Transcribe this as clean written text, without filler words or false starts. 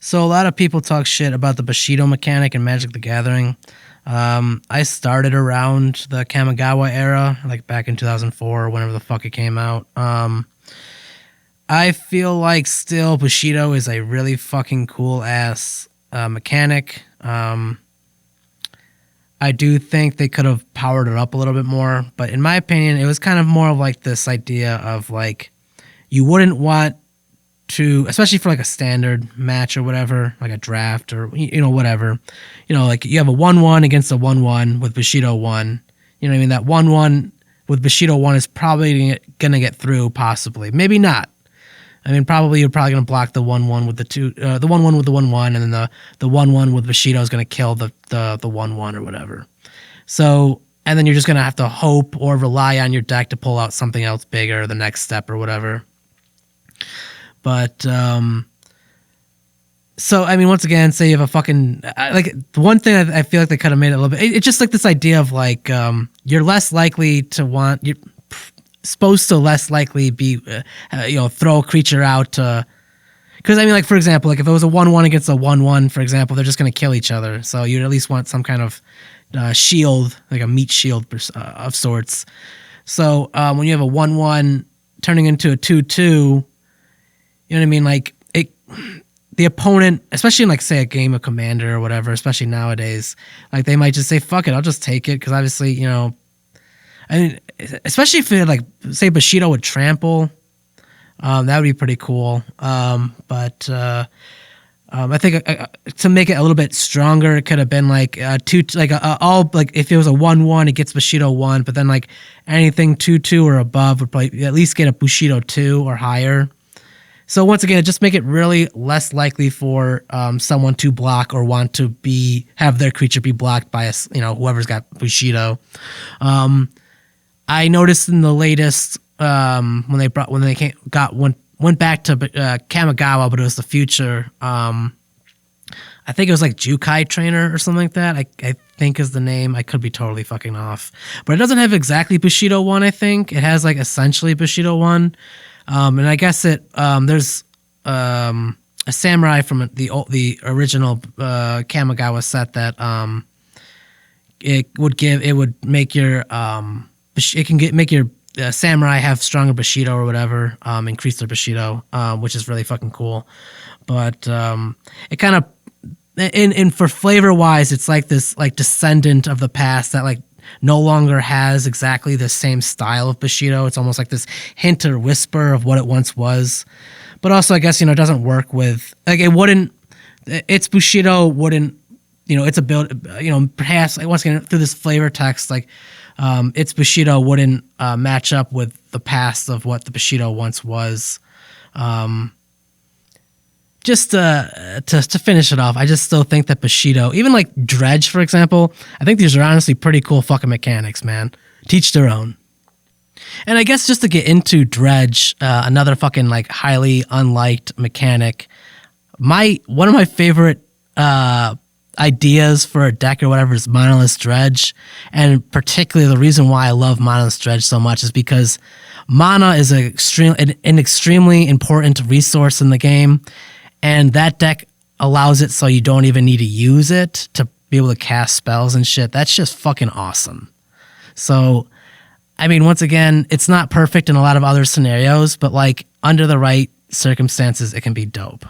So a lot of people talk shit about the Bushido mechanic in Magic the Gathering. I started around the Kamigawa era, like back in 2004 or whenever the fuck it came out. I feel like still Bushido is a really fucking cool ass mechanic. I do think they could have powered it up a little bit more, but in my opinion, it was kind of more of like this idea of like you wouldn't want to, especially for like a standard match or whatever, like a draft or whatever. Like you have a 1-1 against a 1-1 with Bushido 1. You know what I mean? That 1-1 with Bushido 1 is probably gonna get through, possibly, maybe not. I mean, you're probably gonna block the 1-1 with the 1-1 with the 1-1, and then the 1-1 with Bushido is gonna kill the 1-1 or whatever. So, and then you're just gonna have to hope or rely on your deck to pull out something else bigger, the next step or whatever. But so I mean, once again, say you have a fucking like the one thing I feel like they could have made it a little bit. It's just like this idea of like you're less likely to want you're supposed to less likely be throw a creature out because I mean, like, for example, like if it was a 1-1 against a 1-1, for example, they're just going to kill each other. So you'd at least want some kind of shield, like a meat shield of sorts. So when you have a 1-1 turning into a 2-2, you know what I mean? Like the opponent, especially in like say a game of Commander or whatever, especially nowadays, like they might just say, "Fuck it, I'll just take it," because obviously, I mean, especially if it like say Bushido would trample, that would be pretty cool. But I think to make it a little bit stronger, it could have been like all like if it was a 1-1, it gets Bushido 1, but then like anything 2-2 or above would probably at least get a Bushido 2 or higher. So once again, just make it really less likely for someone to block or want to have their creature be blocked by whoever's got Bushido. I noticed in the latest when they went back to Kamigawa, but it was the future. I think it was like Jukai Trainer or something like that. I think is the name. I could be totally fucking off, but it doesn't have exactly Bushido 1. I think it has like essentially Bushido 1. And I guess there's a samurai from the original Kamigawa set that it would make your make your samurai have stronger Bushido or whatever, increase their Bushido, which is really fucking cool. But it kind of and for flavor wise, it's like this like descendant of the past that like no longer has exactly the same style of Bushido. It's almost like this hint or whisper of what it once was. But also, I guess, it doesn't work with, like, it wouldn't, its Bushido wouldn't, it's a build, perhaps, like, once again, through this flavor text, like, its Bushido wouldn't match up with the past of what the Bushido once was. Just to finish it off, I just still think that Bushido, even like Dredge, for example, I think these are honestly pretty cool fucking mechanics, man. Teach their own. And I guess just to get into Dredge, another fucking like highly unliked mechanic, one of my favorite ideas for a deck or whatever is Monolith Dredge. And particularly the reason why I love Monolith Dredge so much is because mana is an extremely important resource in the game. And that deck allows it so you don't even need to use it to be able to cast spells and shit. That's just fucking awesome. So, I mean, once again, it's not perfect in a lot of other scenarios, but like under the right circumstances, it can be dope.